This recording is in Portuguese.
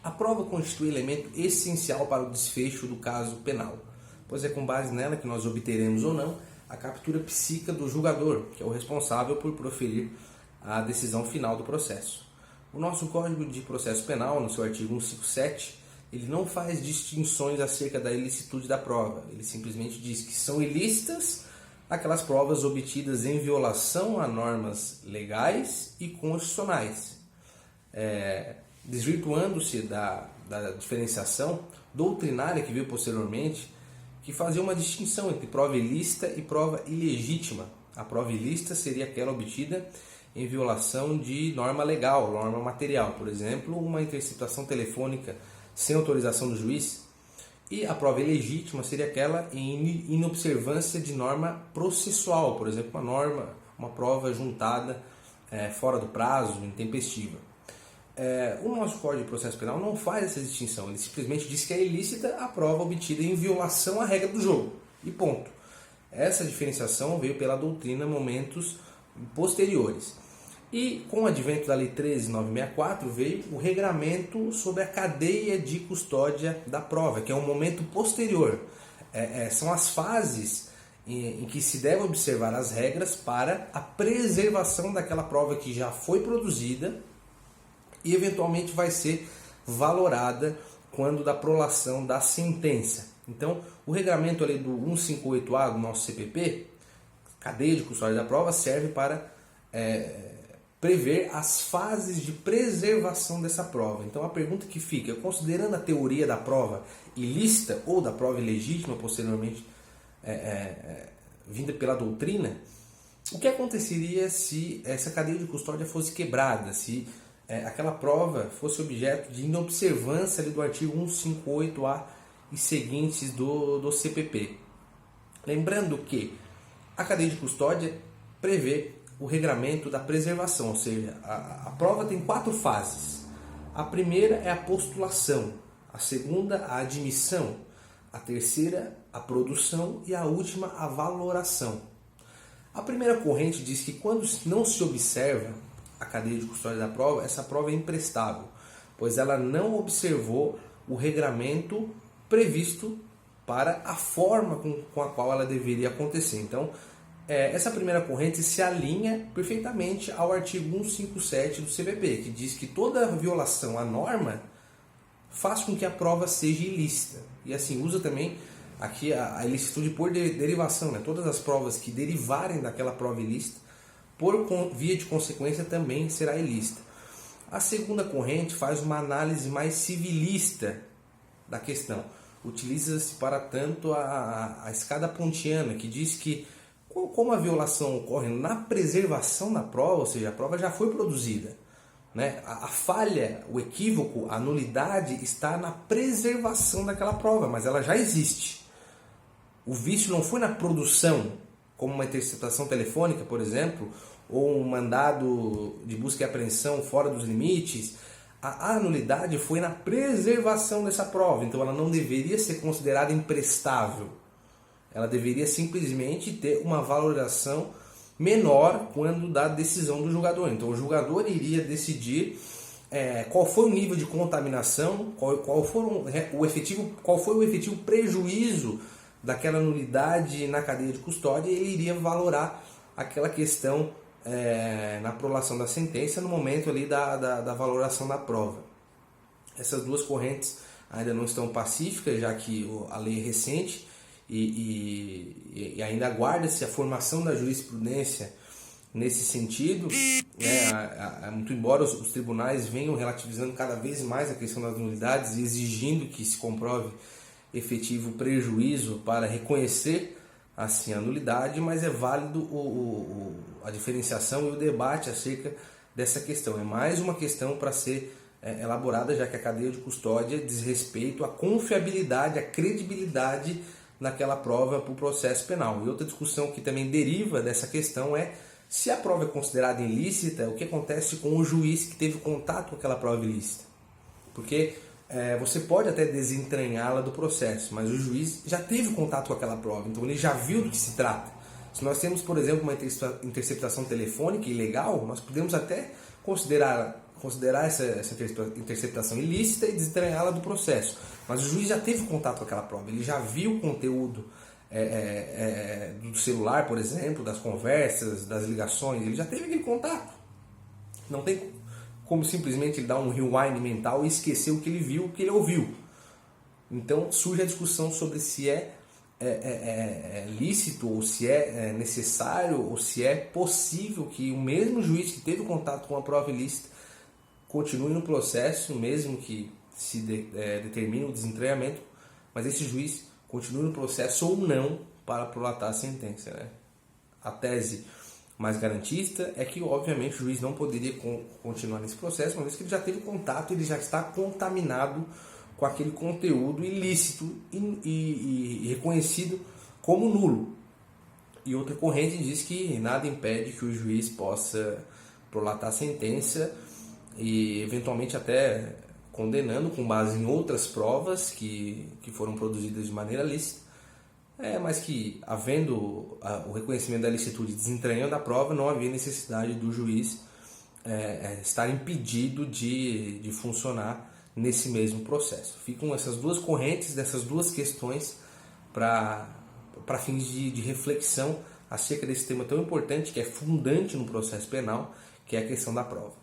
A prova constitui elemento essencial para o desfecho do caso penal, pois é com base nela que nós obteremos ou não a captura psíquica do julgador, que é o responsável por proferir a decisão final do processo. O nosso Código de Processo Penal, no seu artigo 157, ele não faz distinções acerca da ilicitude da prova. Ele simplesmente diz que são ilícitas aquelas provas obtidas em violação a normas legais e constitucionais, desvirtuando-se da diferenciação doutrinária que veio posteriormente, que fazia uma distinção entre prova ilícita e prova ilegítima. A prova ilícita seria aquela obtida em violação de norma legal, norma material, por exemplo, uma interceptação telefônica sem autorização do juiz. E a prova ilegítima seria aquela em inobservância de norma processual, por exemplo, uma prova juntada fora do prazo, intempestiva. O nosso Código de Processo Penal não faz essa distinção, ele simplesmente diz que é ilícita a prova obtida em violação à regra do jogo, e ponto. Essa diferenciação veio pela doutrina momentos posteriores. E com o advento da Lei 13.964 veio o regramento sobre a cadeia de custódia da prova, que é um momento posterior. São as fases em que se deve observar as regras para a preservação daquela prova que já foi produzida e eventualmente vai ser valorada quando da prolação da sentença. Então, o regramento ali do 158A do nosso CPP, cadeia de custódia da prova, serve para prever as fases de preservação dessa prova. Então, a pergunta que fica, considerando a teoria da prova ilícita ou da prova ilegítima, posteriormente vinda pela doutrina, o que aconteceria se essa cadeia de custódia fosse quebrada, se aquela prova fosse objeto de inobservância ali do artigo 158A e seguintes do CPP. Lembrando que a cadeia de custódia prevê o regramento da preservação, ou seja, a prova tem 4 fases. A primeira é a postulação, a segunda a admissão, a terceira a produção e a última a valoração. A primeira corrente diz que quando não se observa a cadeia de custódia da prova, essa prova é imprestável, pois ela não observou o regramento previsto para a forma com a qual ela deveria acontecer. Então, essa primeira corrente se alinha perfeitamente ao artigo 157 do CPP, que diz que toda violação à norma faz com que a prova seja ilícita. E assim, usa também aqui a ilicitude por derivação, né? Todas as provas que derivarem daquela prova ilícita, por via de consequência, também será ilícita. A segunda corrente faz uma análise mais civilista da questão. Utiliza-se para tanto a escada pontiana, que diz que como a violação ocorre na preservação da prova, ou seja, a prova já foi produzida, né? A falha, o equívoco, a nulidade está na preservação daquela prova, mas ela já existe. O vício não foi na produção, como uma interceptação telefônica, por exemplo, ou um mandado de busca e apreensão fora dos limites. A nulidade foi na preservação dessa prova, então ela não deveria ser considerada imprestável. Ela deveria simplesmente ter uma valoração menor quando da decisão do julgador. Então o julgador iria decidir qual foi o nível de contaminação, qual foi o efetivo prejuízo daquela nulidade na cadeia de custódia, e ele iria valorar aquela questão na prolação da sentença no momento ali da valoração da prova. Essas duas correntes ainda não estão pacíficas, já que a lei é recente, e ainda aguarda-se a formação da jurisprudência nesse sentido, né? Muito embora os tribunais venham relativizando cada vez mais a questão das nulidades e exigindo que se comprove efetivo prejuízo para reconhecer assim a nulidade, mas é válido a diferenciação e o debate acerca dessa questão. É mais uma questão para ser elaborada, já que a cadeia de custódia diz respeito à confiabilidade, à credibilidade naquela prova para o processo penal. E outra discussão que também deriva dessa questão é se a prova é considerada ilícita, o que acontece com o juiz que teve contato com aquela prova ilícita. Porque você pode até desentranhá-la do processo, mas o juiz já teve contato com aquela prova, então ele já viu do que se trata. Se nós temos, por exemplo, uma interceptação telefônica ilegal, nós podemos até considerar essa interceptação ilícita e desentranhá-la do processo. Mas o juiz já teve contato com aquela prova, ele já viu o conteúdo do celular, por exemplo, das conversas, das ligações, ele já teve aquele contato. Não tem como simplesmente ele dar um rewind mental e esquecer o que ele viu, o que ele ouviu. Então surge a discussão sobre se é lícito, ou se é necessário, ou se é possível que o mesmo juiz que teve contato com a prova ilícita continue no processo, mesmo que se determine o desentranhamento, mas esse juiz continue no processo ou não para prolatar a sentença, né? A tese mais garantista é que, obviamente, o juiz não poderia continuar nesse processo, uma vez que ele já teve contato, ele já está contaminado com aquele conteúdo ilícito e reconhecido como nulo. E outra corrente diz que nada impede que o juiz possa prolatar a sentença e, eventualmente, até condenando com base em outras provas que foram produzidas de maneira lícita, mas que, havendo o reconhecimento da licitude desentranhando a prova, não havia necessidade do juiz estar impedido de funcionar nesse mesmo processo. Ficam essas duas correntes dessas duas questões para fins de reflexão acerca desse tema tão importante, que é fundante no processo penal, que é a questão da prova.